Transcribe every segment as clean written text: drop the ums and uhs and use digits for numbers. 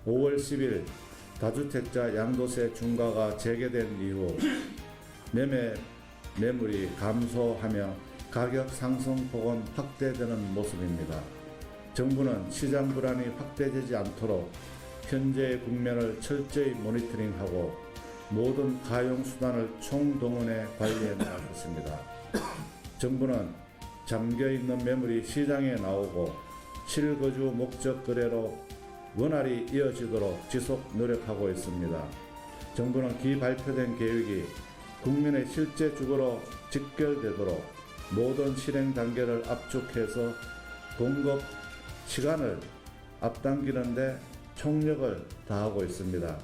5월 10일 다주택자 양도세 중과가 재개된 이후 매물이 감소하며 가격 상승폭은 확대되는 모습입니다. 정부는 시장 불안이 확대되지 않도록 현재의 국면을 철저히 모니터링하고 모든 가용 수단을 총동원해 관리해 나갈 것입니다. 정부는 잠겨있는 매물이 시장에 나오고 실거주 목적 거래로 원활히 이어지도록 지속 노력하고 있습니다. 정부는 기발표된 계획이 국민의 실제 주거로 직결되도록 모든 실행 단계를 압축해서 공급 시간을 앞당기는 데 총력을 다하고 있습니다.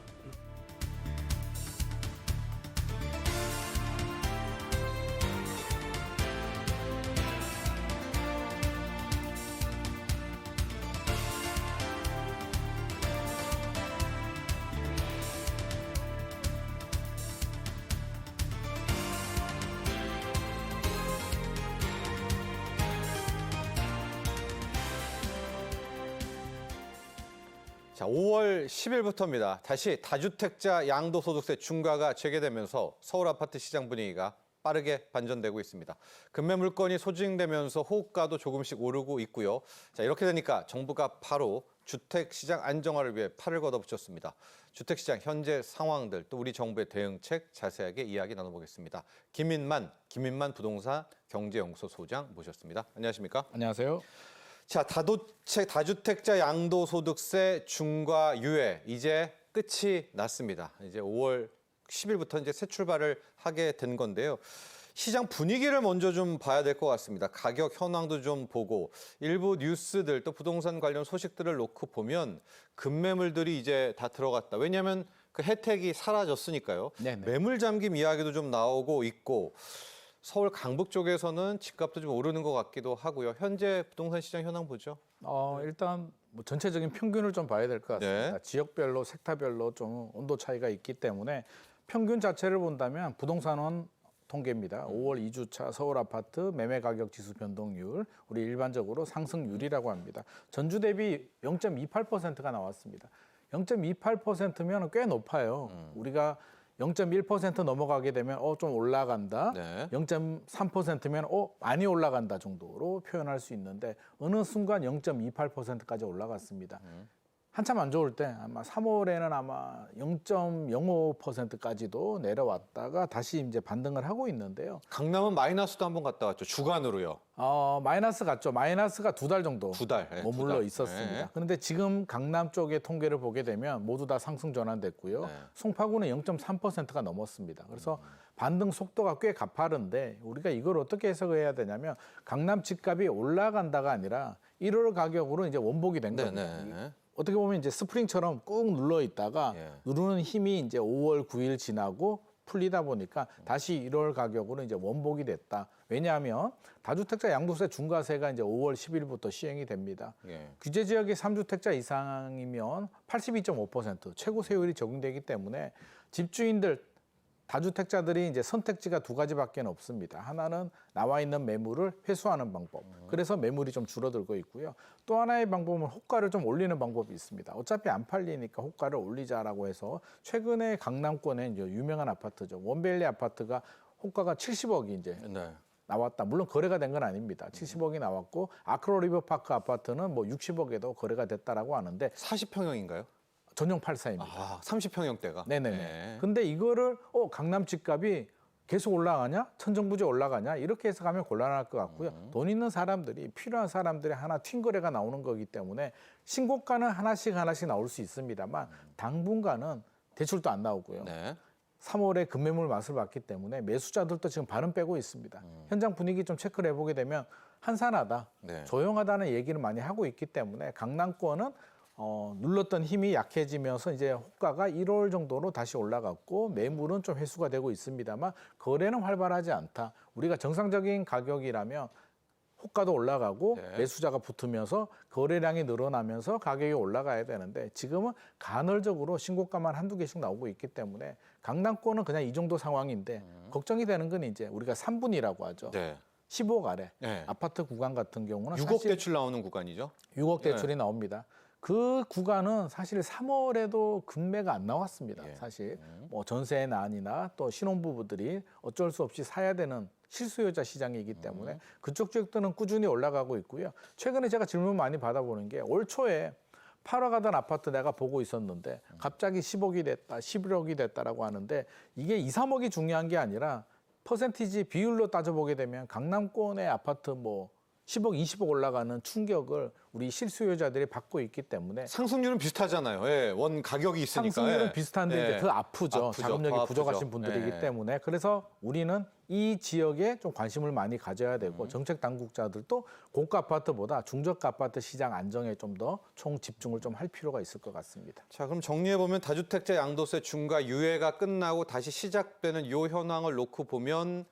자, 5월 10일부터입니다. 다시 다주택자 양도소득세 중과가 재개되면서 서울 아파트 시장 분위기가 빠르게 반전되고 있습니다. 급매 물건이 소진되면서 호가도 조금씩 오르고 있고요. 자, 이렇게 되니까 정부가 바로 주택시장 안정화를 위해 팔을 걷어붙였습니다. 주택시장 현재 상황들 또 우리 정부의 대응책 자세하게 이야기 나눠보겠습니다. 김인만 부동산 경제연구소 소장 모셨습니다. 안녕하십니까? 안녕하세요. 자, 다주택자 양도소득세 중과 유예 이제 끝이 났습니다. 이제 5월 10일부터 이제 새 출발을 하게 된 건데요. 시장 분위기를 먼저 좀 봐야 될 것 같습니다. 가격 현황도 좀 보고 일부 뉴스들 또 부동산 관련 소식들을 놓고 보면 급매물들이 이제 다 들어갔다. 왜냐하면 그 혜택이 사라졌으니까요. 네네. 매물 잠김 이야기도 좀 나오고 있고 서울 강북 쪽에서는 집값도 좀 오르는 것 같기도 하고요. 현재 부동산 시장 현황 보죠. 일단 뭐 전체적인 평균을 좀 봐야 될 것 같습니다. 네. 지역별로 섹터별로 좀 온도 차이가 있기 때문에 평균 자체를 본다면 부동산은 통계입니다. 5월 2주차 서울 아파트 매매 가격 지수 변동률, 우리 일반적으로 상승률이라고 합니다. 전주 대비 0.28%가 나왔습니다. 0.28%면 꽤 높아요. 우리가 0.1% 넘어가게 되면 좀 올라간다. 네. 0.3%면 많이 올라간다 정도로 표현할 수 있는데 어느 순간 0.28%까지 올라갔습니다. 한참 안 좋을 때 아마 3월에는 아마 0.05%까지도 내려왔다가 다시 이제 반등을 하고 있는데요. 강남은 마이너스도 한번 갔다 왔죠. 주간으로요. 마이너스 갔죠. 마이너스가 2달 정도 두 달, 네, 머물러 두 달. 있었습니다. 네. 그런데 지금 강남 쪽의 통계를 보게 되면 모두 다 상승 전환됐고요. 네. 송파구는 0.3%가 넘었습니다. 그래서 반등 속도가 꽤 가파른데 우리가 이걸 어떻게 해석해야 되냐면 강남 집값이 올라간다가 아니라 1월 가격으로 이제 원복이 된 겁니다. 네. 어떻게 보면 이제 스프링처럼 꾹 눌러 있다가 예. 누르는 힘이 이제 5월 9일 지나고 풀리다 보니까 다시 1월 가격으로 이제 원복이 됐다. 왜냐하면 다주택자 양도세 중과세가 이제 5월 10일부터 시행이 됩니다. 예. 규제 지역이 3주택자 이상이면 82.5% 최고 세율이 적용되기 때문에 집주인들 다주택자들이 이제 선택지가 두 가지밖에 없습니다. 하나는 나와 있는 매물을 회수하는 방법. 그래서 매물이 좀 줄어들고 있고요. 또 하나의 방법은 호가를 좀 올리는 방법이 있습니다. 어차피 안 팔리니까 호가를 올리자라고 해서 최근에 강남권에 이제 유명한 아파트죠. 원벨리 아파트가 호가가 70억이 이제 네. 나왔다. 물론 거래가 된 건 아닙니다. 70억이 나왔고 아크로 리버파크 아파트는 뭐 60억에도 거래가 됐다라고 하는데 40평형인가요? 전용 8사입니다. 30평형대가. 네네네. 네. 근데 이거를 강남 집값이 계속 올라가냐? 천정부지 올라가냐? 이렇게 해서 가면 곤란할 것 같고요. 돈 있는 사람들이 필요한 사람들이 하나 튄 거래가 나오는 거기 때문에 신고가는 하나씩 나올 수 있습니다만 당분간은 대출도 안 나오고요. 네. 3월에 급매물 맛을 봤기 때문에 매수자들도 지금 발은 빼고 있습니다. 현장 분위기 좀 체크를 해보게 되면 한산하다, 네. 조용하다는 얘기를 많이 하고 있기 때문에 강남권은 눌렀던 힘이 약해지면서 이제 호가가 1월 정도로 다시 올라갔고 매물은 좀 회수가 되고 있습니다만 거래는 활발하지 않다. 우리가 정상적인 가격이라면 호가도 올라가고 네. 매수자가 붙으면서 거래량이 늘어나면서 가격이 올라가야 되는데 지금은 간헐적으로 신고가만 한두 개씩 나오고 있기 때문에 강남권은 그냥 이 정도 상황인데 걱정이 되는 건 이제 우리가 3분이라고 하죠. 네. 15억 아래 네. 아파트 구간 같은 경우는 6억 사실 대출 나오는 구간이죠. 6억 대출이 나옵니다. 그 구간은 사실 3월에도 급매가 안 나왔습니다. 예. 사실 뭐 전세 난이나 또 신혼부부들이 어쩔 수 없이 사야 되는 실수요자 시장이기 때문에 그쪽 지역들은 꾸준히 올라가고 있고요. 최근에 제가 질문 많이 받아보는 게 올 초에 팔아 가던 아파트 내가 보고 있었는데 갑자기 10억이 됐다, 11억이 됐다라고 하는데 이게 2, 3억이 중요한 게 아니라 퍼센티지 비율로 따져보게 되면 강남권의 아파트 뭐 10억, 20억 올라가는 충격을 우리 실수요자들이 받고 있기 때문에 상승률은 비슷하잖아요. 예, 원 가격이 있으니까. 상승률은 예. 비슷한데 예. 이제 더 아프죠. 아프죠. 자금력이 더 부족하신 아프죠. 분들이기 예. 때문에 그래서 우리는 이 지역에 좀 관심을 많이 가져야 되고 정책 당국자들도 고가 아파트보다 중저가 아파트 시장 안정에 좀 더 총 집중을 좀 할 필요가 있을 것 같습니다. 자, 그럼 정리해 보면 다주택자 양도세 중과 유예가 끝나고 다시 시작되는 이 현황을 놓고 보면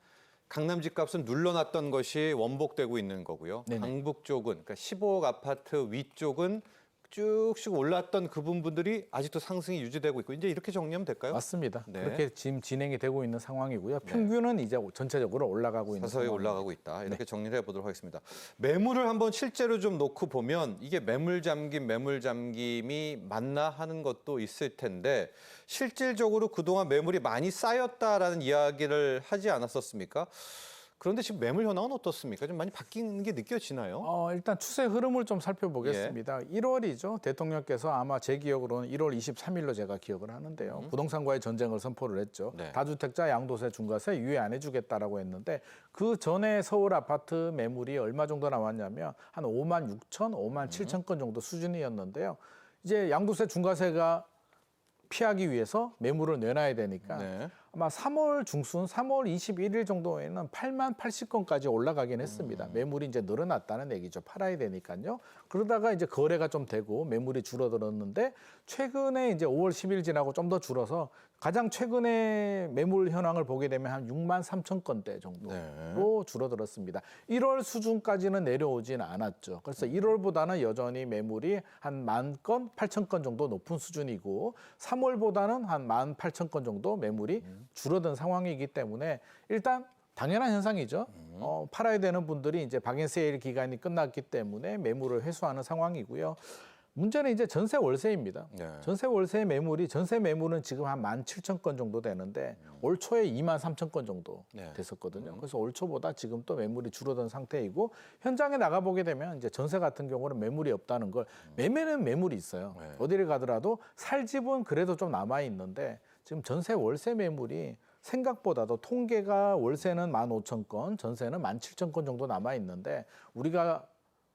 강남 집값은 눌러놨던 것이 원복되고 있는 거고요. 네네. 강북 쪽은 그러니까 15억 아파트 위쪽은 쭉씩 올랐던 그 부분들이 아직도 상승이 유지되고 있고 이제 이렇게 정리하면 될까요? 맞습니다. 네. 그렇게 지금 진행이 되고 있는 상황이고요. 평균은 이제 전체적으로 올라가고 있는 서서히 상황입니다. 올라가고 있다. 이렇게 정리를 해보도록 하겠습니다. 매물을 한번 실제로 좀 놓고 보면 이게 매물 잠김이 맞나 하는 것도 있을 텐데 실질적으로 그동안 매물이 많이 쌓였다라는 이야기를 하지 않았었습니까? 그런데 지금 매물 현황은 어떻습니까? 좀 많이 바뀐 게 느껴지나요? 일단 추세 흐름을 좀 살펴보겠습니다. 1월이죠. 대통령께서 아마 제 기억으로는 1월 23일로 제가 기억을 하는데요. 부동산과의 전쟁을 선포를 했죠. 네. 다주택자 양도세 중과세 유예 안 해주겠다라고 했는데 그 전에 서울 아파트 매물이 얼마 정도 나왔냐면 한 5만 6천, 5만 7천 건 정도 수준이었는데요. 이제 양도세 중과세가 피하기 위해서 매물을 내놔야 되니까 네. 아마 3월 중순, 3월 21일 정도에는 8만 80건까지 올라가긴 했습니다. 매물이 이제 늘어났다는 얘기죠. 팔아야 되니까요. 그러다가 이제 거래가 좀 되고 매물이 줄어들었는데 최근에 이제 5월 10일 지나고 좀 더 줄어서 가장 최근에 매물 현황을 보게 되면 한 6만 3천 건대 정도로 네. 줄어들었습니다. 1월 수준까지는 내려오진 않았죠. 그래서 1월보다는 여전히 매물이 한 10,000건, 8,000건 정도 높은 수준이고 3월보다는 한 18,000건 정도 매물이 줄어든 상황이기 때문에 일단 당연한 현상이죠. 팔아야 되는 분들이 이제 박인 세일 기간이 끝났기 때문에 매물을 회수하는 상황이고요. 문제는 이제 전세 월세입니다. 네. 전세 월세 매물이 전세 매물은 지금 한 17,000건 정도 되는데 올 초에 23,000건 정도 네. 됐었거든요. 그래서 올 초보다 지금 또 매물이 줄어든 상태이고 현장에 나가 보게 되면 이제 전세 같은 경우는 매물이 없다는 걸 매매는 매물이 있어요. 네. 어디를 가더라도 살 집은 그래도 좀 남아 있는데 지금 전세 월세 매물이 생각보다도 통계가 월세는 15,000건, 전세는 17,000건 정도 남아 있는데 우리가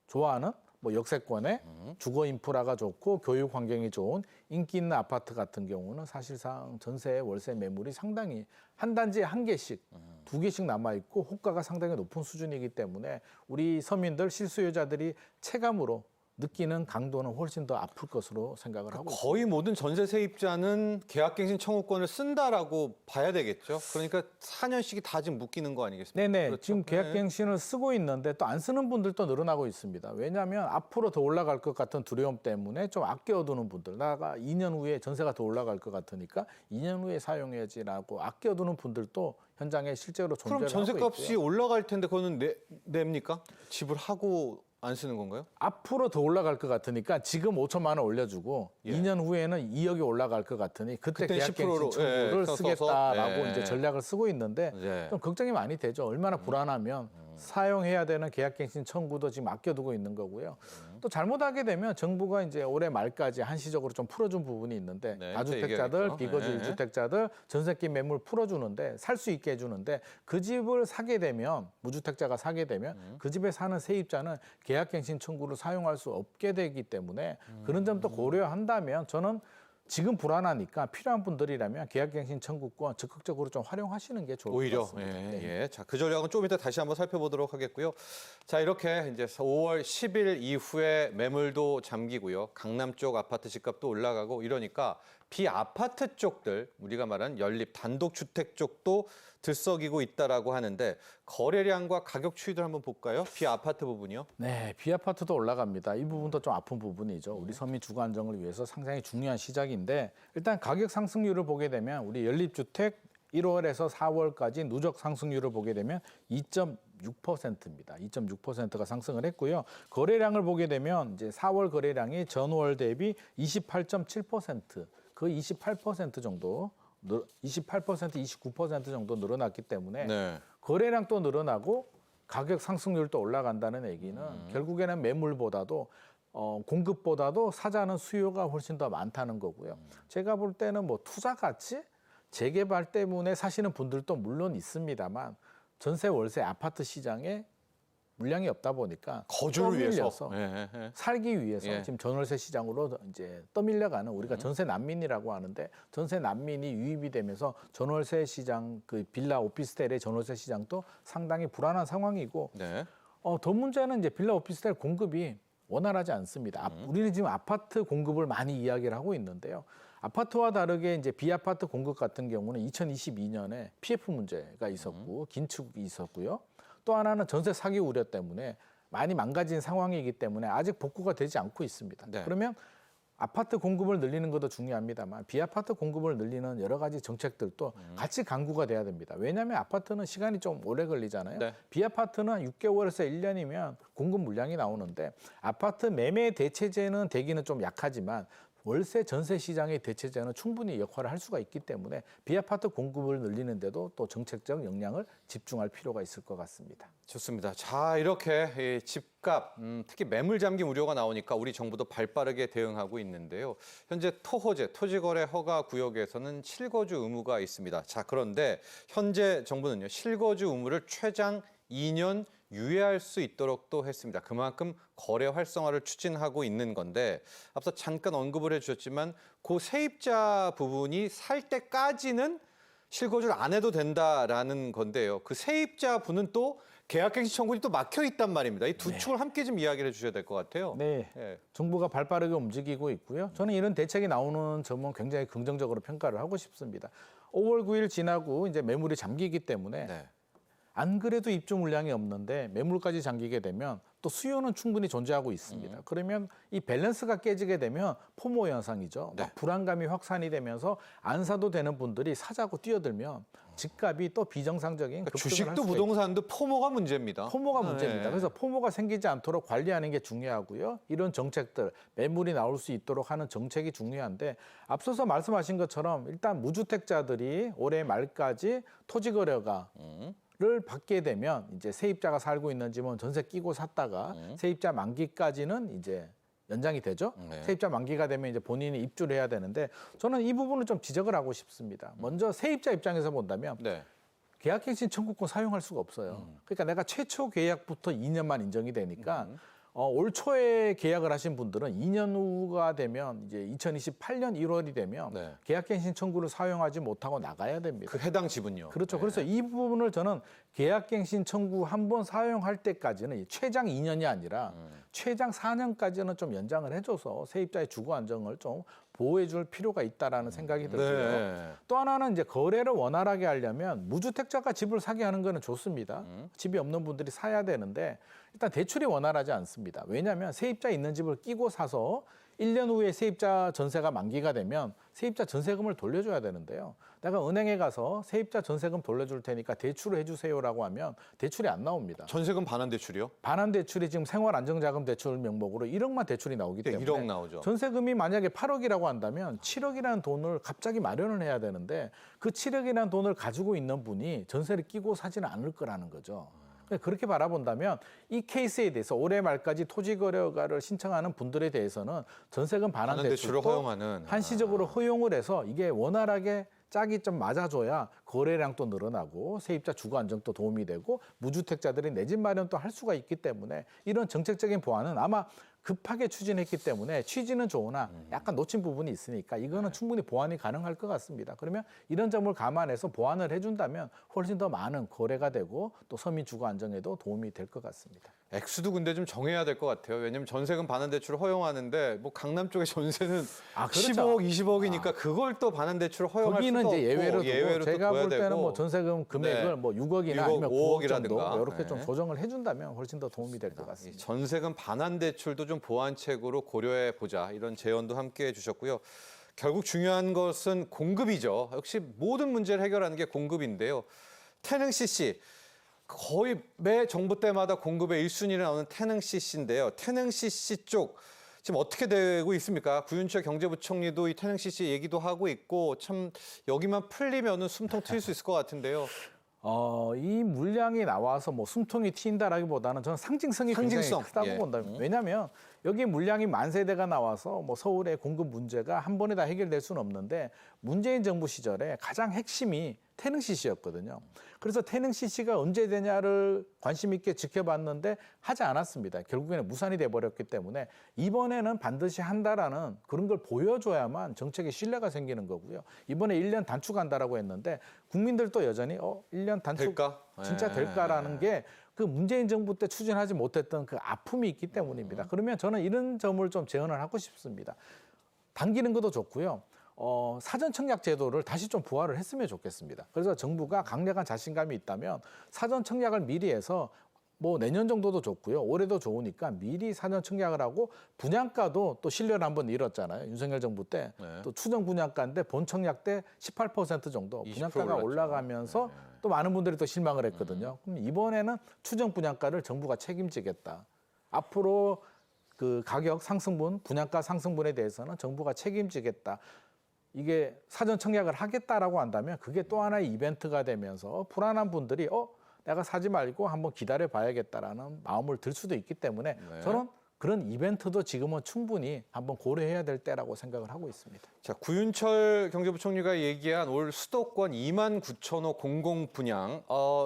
좋아하는 뭐 역세권에 주거 인프라가 좋고 교육 환경이 좋은 인기 있는 아파트 같은 경우는 사실상 전세 월세 매물이 상당히 한 단지에 한 개씩 두 개씩 남아 있고 호가가 상당히 높은 수준이기 때문에 우리 서민들 실수요자들이 체감으로 느끼는 강도는 훨씬 더 아플 것으로 생각을 하고 있습니다. 거의 모든 전세 세입자는 계약갱신 청구권을 쓴다라고 봐야 되겠죠. 그러니까 4년씩이 다 지금 묶이는 거 아니겠습니까? 네네. 그렇죠? 지금 계약갱신을 쓰고 있는데 또 안 쓰는 분들도 늘어나고 있습니다. 왜냐하면 앞으로 더 올라갈 것 같은 두려움 때문에 좀 아껴두는 분들, 나가 2년 후에 전세가 더 올라갈 것 같으니까 2년 후에 사용해야지라고 아껴두는 분들도 현장에 실제로 그럼 존재를 하고 전세값이 있고요. 올라갈 텐데 그거는 냅니까? 지불하고 안 쓰는 건가요? 앞으로 더 올라갈 것 같으니까 지금 5천만 원 올려주고 예. 2년 후에는 2억이 올라갈 것 같으니 그때 그때 계약갱신 10%로, 청구를 써서, 쓰겠다라고 예. 이제 전략을 쓰고 있는데 예. 좀 걱정이 많이 되죠. 얼마나 불안하면 사용해야 되는 계약갱신 청구도 지금 아껴두고 있는 거고요. 또 잘못하게 되면 정부가 이제 올해 말까지 한시적으로 좀 풀어준 부분이 있는데 네, 다주택자들, 얘기하겠죠. 비거주 네. 1주택자들 전세기 매물 풀어주는데 살 수 있게 해주는데 그 집을 사게 되면 무주택자가 사게 되면 그 집에 사는 세입자는 계약갱신 청구를 사용할 수 없게 되기 때문에 그런 점도 고려한다면 저는 지금 불안하니까 필요한 분들이라면 계약갱신 청구권 적극적으로 좀 활용하시는 게 좋을 것 오히려 같습니다. 네. 예. 자, 그 전략은 좀 이따 다시 한번 살펴보도록 하겠고요. 자, 이렇게 이제 5월 10일 이후에 매물도 잠기고요. 강남 쪽 아파트 집값도 올라가고 이러니까 비아파트 쪽들 우리가 말하는 연립 단독주택 쪽도 들썩이고 있다라고 하는데 거래량과 가격 추이들 한번 볼까요? 비아파트 부분이요. 네, 비아파트도 올라갑니다. 이 부분도 좀 아픈 부분이죠. 우리 서민 주거 안정을 위해서 상당히 중요한 시작인데 일단 가격 상승률을 보게 되면 우리 연립주택 1월에서 4월까지 누적 상승률을 보게 되면 2.6%입니다. 2.6%가 상승을 했고요. 거래량을 보게 되면 이제 4월 거래량이 전월 대비 28.7%, 거의 28% 정도, 28%, 29% 정도 늘어났기 때문에 네. 거래량 또 늘어나고 가격 상승률도 올라간다는 얘기는 결국에는 매물보다도 공급보다도 사자는 수요가 훨씬 더 많다는 거고요. 제가 볼 때는 뭐 투자 가치, 재개발 때문에 사시는 분들도 물론 있습니다만 전세, 월세, 아파트 시장에 물량이 없다 보니까 거주를 위해서 떠밀려서 살기 위해서 예. 지금 전월세 시장으로 이제 떠밀려가는 우리가 전세 난민이라고 하는데 전세 난민이 유입이 되면서 전월세 시장 그 빌라 오피스텔의 전월세 시장도 상당히 불안한 상황이고 네. 더 문제는 이제 빌라 오피스텔 공급이 원활하지 않습니다. 우리는 지금 아파트 공급을 많이 이야기를 하고 있는데요. 아파트와 다르게 이제 비아파트 공급 같은 경우는 2022년에 PF 문제가 있었고 긴축이 있었고요. 또 하나는 전세 사기 우려 때문에 많이 망가진 상황이기 때문에 아직 복구가 되지 않고 있습니다. 네. 그러면 아파트 공급을 늘리는 것도 중요합니다만 비아파트 공급을 늘리는 여러 가지 정책들도 같이 강구가 돼야 됩니다. 왜냐하면 아파트는 시간이 좀 오래 걸리잖아요. 네. 비아파트는 6개월에서 1년이면 공급 물량이 나오는데 아파트 매매 대체제는 되기는 좀 약하지만 월세 전세 시장의 대체제는 충분히 역할을 할 수가 있기 때문에 비아파트 공급을 늘리는데도 또 정책적 역량을 집중할 필요가 있을 것 같습니다. 좋습니다. 자, 이렇게 이 집값, 특히 매물 잠김 우려가 나오니까 우리 정부도 발빠르게 대응하고 있는데요. 현재 토호제, 토지거래 허가 구역에서는 실거주 의무가 있습니다. 자, 그런데 현재 정부는요, 실거주 의무를 최장 2년 유예할 수 있도록 또 했습니다. 그만큼 거래 활성화를 추진하고 있는 건데 앞서 잠깐 언급을 해주셨지만 그 세입자 부분이 살 때까지는 실거주를 안 해도 된다라는 건데요. 그 세입자 분은 또 계약갱신 청구이 또 막혀 있단 말입니다. 이 두 축을 함께 좀 이야기를 해주셔야 될 것 같아요. 네, 예. 정부가 발빠르게 움직이고 있고요. 저는 이런 대책이 나오는 점은 굉장히 긍정적으로 평가를 하고 싶습니다. 5월 9일 지나고 이제 매물이 잠기기 때문에 네. 안 그래도 입주 물량이 없는데 매물까지 잠기게 되면 또 수요는 충분히 존재하고 있습니다. 그러면 이 밸런스가 깨지게 되면 포모 현상이죠. 네. 막 불안감이 확산이 되면서 안 사도 되는 분들이 사자고 뛰어들면 집값이 또 비정상적인 그러니까 급등을 주식도 할 수가 부동산도 포모가 문제입니다. 포모가 네. 문제입니다. 그래서 포모가 생기지 않도록 관리하는 게 중요하고요. 이런 정책들, 매물이 나올 수 있도록 하는 정책이 중요한데 앞서서 말씀하신 것처럼 일단 무주택자들이 올해 말까지 토지거래가 를 받게 되면 이제 세입자가 살고 있는 집은 전세 끼고 샀다가 세입자 만기까지는 이제 연장이 되죠. 네. 세입자 만기가 되면 이제 본인이 입주를 해야 되는데 저는 이 부분을 좀 지적을 하고 싶습니다. 먼저 세입자 입장에서 본다면 네. 계약갱신 청구권 사용할 수가 없어요. 그러니까 내가 최초 계약부터 2년만 인정이 되니까 올 초에 계약을 하신 분들은 2년 후가 되면 이제 2028년 1월이 되면 네. 계약갱신 청구를 사용하지 못하고 나가야 됩니다. 그 해당 지분요. 그렇죠. 네. 그래서 이 부분을 저는 계약갱신 청구 한 번 사용할 때까지는 최장 2년이 아니라 최장 4년까지는 좀 연장을 해줘서 세입자의 주거 안정을 좀 보호해줄 필요가 있다라는 생각이 들고요. 네. 또 하나는 이제 거래를 원활하게 하려면 무주택자가 집을 사게 하는 거는 좋습니다. 집이 없는 분들이 사야 되는데 일단 대출이 원활하지 않습니다. 왜냐하면 세입자 있는 집을 끼고 사서 1년 후에 세입자 전세가 만기가 되면 세입자 전세금을 돌려줘야 되는데요. 내가 은행에 가서 세입자 전세금 돌려줄 테니까 대출을 해주세요라고 하면 대출이 안 나옵니다. 전세금 반환 대출이요? 반환 대출이 지금 생활안정자금 대출 명목으로 1억만 대출이 나오기 네, 때문에 1억 나오죠. 전세금이 만약에 8억이라고 한다면 7억이라는 돈을 갑자기 마련을 해야 되는데 그 7억이라는 돈을 가지고 있는 분이 전세를 끼고 사지는 않을 거라는 거죠. 그렇게 바라본다면 이 케이스에 대해서 올해 말까지 토지거래허가를 신청하는 분들에 대해서는 전세금 반환 반환 대출을 대출도 허용하는 한시적으로 허용을 해서 이게 원활하게 짝이 좀 맞아줘야 거래량도 늘어나고 세입자 주거 안정도 도움이 되고 무주택자들이 내 집 마련도 할 수가 있기 때문에 이런 정책적인 보완은 아마 급하게 추진했기 때문에 취지는 좋으나 약간 놓친 부분이 있으니까 이거는 충분히 보완이 가능할 것 같습니다. 그러면 이런 점을 감안해서 보완을 해준다면 훨씬 더 많은 거래가 되고 또 서민 주거 안정에도 도움이 될 것 같습니다. 액수도 근데 좀 정해야 될 것 같아요. 왜냐하면 전세금 반환 대출을 허용하는데 뭐 강남 쪽에 전세는 그렇죠. 15억, 20억이니까 그걸 또 반환 대출을 허용할 거기는 수도 이제 없고 예외로 두고 제가 둬야 볼 때는 되고. 뭐 전세금 금액을 네. 뭐 6억이나 6억, 아니면 9억 5억이라든가. 정도 이렇게 좀 네. 조정을 해준다면 훨씬 더 도움이 될 것 이 같습니다. 전세금 반환 대출도 좀 보완책으로 고려해 보자 이런 제언도 함께 해주셨고요. 결국 중요한 것은 공급이죠. 역시 모든 문제를 해결하는 게 공급인데요. 태능 CC 거의 매 정부 때마다 공급의 1순위를 나오는 태능 CC인데요. 태능 CC 쪽 지금 어떻게 되고 있습니까? 구윤철 경제부총리도 이 태능 CC 얘기도 하고 있고 참 여기만 풀리면은 숨통 트일 수 있을 것 같은데요. 이 물량이 나와서 뭐 숨통이 튄다라기보다는 저는 상징성이 굉장히 크다고 예. 본다. 왜냐하면 여기 물량이 만 세대가 나와서 뭐 서울의 공급 문제가 한 번에 다 해결될 수는 없는데 문재인 정부 시절에 가장 핵심이 태능 CC였거든요. 그래서 태능 CC가 언제 되냐를 관심 있게 지켜봤는데 하지 않았습니다. 결국에는 무산이 돼버렸기 때문에 이번에는 반드시 한다라는 그런 걸 보여줘야만 정책에 신뢰가 생기는 거고요. 이번에 1년 단축한다라고 했는데 국민들도 여전히 1년 단축 될까? 진짜 될까라는 게 그 문재인 정부 때 추진하지 못했던 그 아픔이 있기 때문입니다. 그러면 저는 이런 점을 좀 제언을 하고 싶습니다. 당기는 것도 좋고요. 사전 청약 제도를 다시 좀 부활을 했으면 좋겠습니다. 그래서 정부가 강력한 자신감이 있다면 사전 청약을 미리 해서 뭐 내년 정도도 좋고요. 올해도 좋으니까 미리 사전 청약을 하고 분양가도 또 신뢰를 한번 잃었잖아요. 윤석열 정부 때. 네. 또 추정 분양가인데 본 청약 때 18% 정도 20% 분양가가 올랐죠. 올라가면서 또 많은 분들이 또 실망을 했거든요. 그럼 이번에는 추정 분양가를 정부가 책임지겠다. 앞으로 그 가격 상승분, 분양가 상승분에 대해서는 정부가 책임지겠다. 이게 사전 청약을 하겠다라고 한다면 그게 또 하나의 이벤트가 되면서 불안한 분들이 내가 사지 말고 한번 기다려 봐야겠다라는 마음을 들 수도 있기 때문에 네. 저는 그런 이벤트도 지금은 충분히 한번 고려해야 될 때라고 생각을 하고 있습니다. 자, 구윤철 경제부총리가 얘기한 올 수도권 29,000호 공공 분양,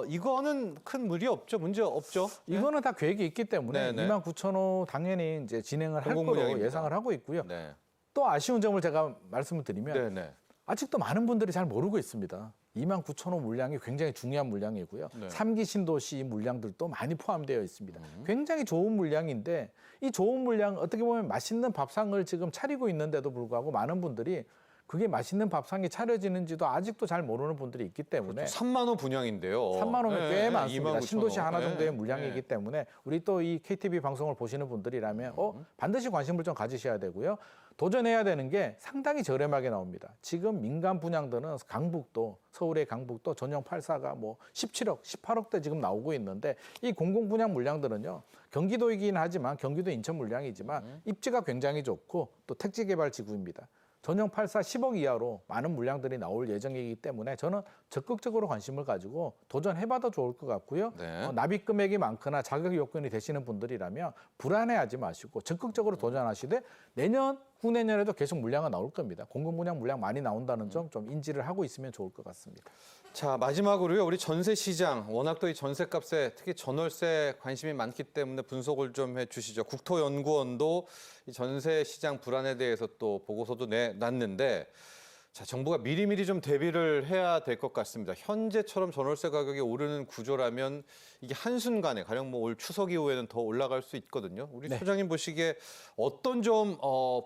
이거는 큰 무리 없죠, 문제 없죠. 이거는 다 계획이 있기 때문에 네, 네. 29,000호 당연히 이제 진행을 할 공공 거로 분양입니다. 예상을 하고 있고요. 네, 또 아쉬운 점을 제가 말씀을 드리면 네, 네. 아직도 많은 분들이 잘 모르고 있습니다. 29,000호 물량이 굉장히 중요한 물량이고요. 네. 3기 신도시 물량들도 많이 포함되어 있습니다. 굉장히 좋은 물량인데 이 좋은 물량 어떻게 보면 맛있는 밥상을 지금 차리고 있는데도 불구하고 많은 분들이 그게 맛있는 밥상이 차려지는지도 아직도 잘 모르는 분들이 있기 때문에 3만 호 분양인데요. 3만 원은 꽤 많습니다. 29,000호. 신도시 하나 정도의 네, 물량이기 네. 때문에 우리 또 이 KTV 방송을 보시는 분들이라면 반드시 관심을 좀 가지셔야 되고요. 도전해야 되는 게 상당히 저렴하게 나옵니다. 지금 민간 분양들은 강북도, 서울의 강북도 전용 8사가 뭐 17억, 18억대 지금 나오고 있는데 이 공공 분양 물량들은요. 경기도이긴 하지만 경기도 인천 물량이지만 입지가 굉장히 좋고 또 택지 개발 지구입니다. 전용 8사 10억 이하로 많은 물량들이 나올 예정이기 때문에 저는 적극적으로 관심을 가지고 도전해봐도 좋을 것 같고요. 네. 납입 금액이 많거나 자격 요건이 되시는 분들이라면 불안해하지 마시고 적극적으로 도전하시되 내년, 후내년에도 계속 물량은 나올 겁니다. 공공 분양 물량 많이 나온다는 점 좀 인지를 하고 있으면 좋을 것 같습니다. 자, 마지막으로요. 우리 전세 시장, 워낙 또 이 전세값에 특히 전월세 관심이 많기 때문에 분석을 좀 해주시죠. 국토연구원도 이 전세 시장 불안에 대해서 또 보고서도 내놨는데, 자, 정부가 미리미리 좀 대비를 해야 될 것 같습니다. 현재처럼 전월세 가격이 오르는 구조라면 이게 한순간에 가령 뭐 올 추석 이후에는 더 올라갈 수 있거든요. 우리 네. 소장님 보시기에 어떤 좀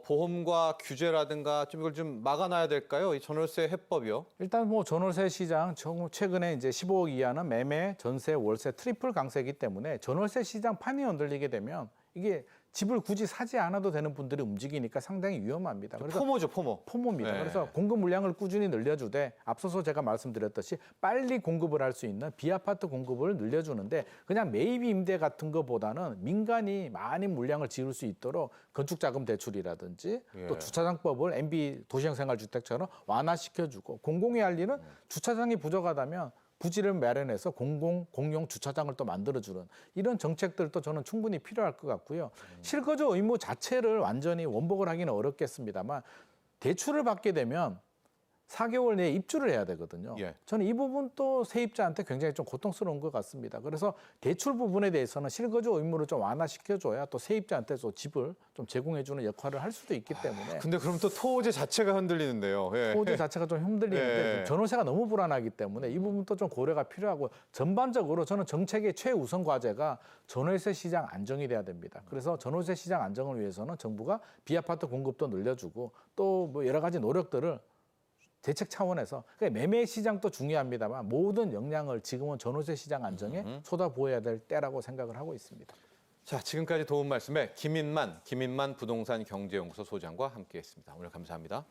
보험과 규제라든가 좀 이걸 좀 막아놔야 될까요? 이 전월세 해법이요. 일단 뭐 전월세 시장 최근에 이제 15억 이하는 매매, 전세, 월세 트리플 강세이기 때문에 전월세 시장 판이 흔들리게 되면 이게 집을 굳이 사지 않아도 되는 분들이 움직이니까 상당히 위험합니다. 그래서 포모죠, 포모. 포모입니다. 네. 그래서 공급 물량을 꾸준히 늘려주되 앞서서 제가 말씀드렸듯이 빨리 공급을 할 수 있는 비아파트 공급을 늘려주는데 그냥 매입 임대 같은 것보다는 민간이 많은 물량을 지을 수 있도록 건축자금 대출이라든지 예. 또 주차장법을 MB 도시형생활주택처럼 완화시켜주고 공공이 할 일은 주차장이 부족하다면 부지를 마련해서 공용 주차장을 또 만들어주는 이런 정책들도 저는 충분히 필요할 것 같고요. 실거주 의무 자체를 완전히 원복을 하기는 어렵겠습니다만 대출을 받게 되면 4개월 내에 입주를 해야 되거든요. 예. 저는 이 부분도 세입자한테 굉장히 좀 고통스러운 것 같습니다. 그래서 대출 부분에 대해서는 실거주 의무를 좀 완화시켜줘야 또 세입자한테 또 집을 좀 제공해주는 역할을 할 수도 있기 때문에 근데 그럼 또 토지 자체가 흔들리는데요. 예. 토지 자체가 좀 흔들리는데 예. 전월세가 너무 불안하기 때문에 이 부분도 좀 고려가 필요하고 전반적으로 저는 정책의 최우선 과제가 전월세 시장 안정이 돼야 됩니다. 그래서 전월세 시장 안정을 위해서는 정부가 비아파트 공급도 늘려주고 또 뭐 여러 가지 노력들을 대책 차원에서 그러니까 매매 시장도 중요합니다만 모든 역량을 지금은 전월세 시장 안정에 쏟아부어야 될 때라고 생각을 하고 있습니다. 자, 지금까지 도움 말씀에 김인만 부동산 경제연구소 소장과 함께했습니다. 오늘 감사합니다.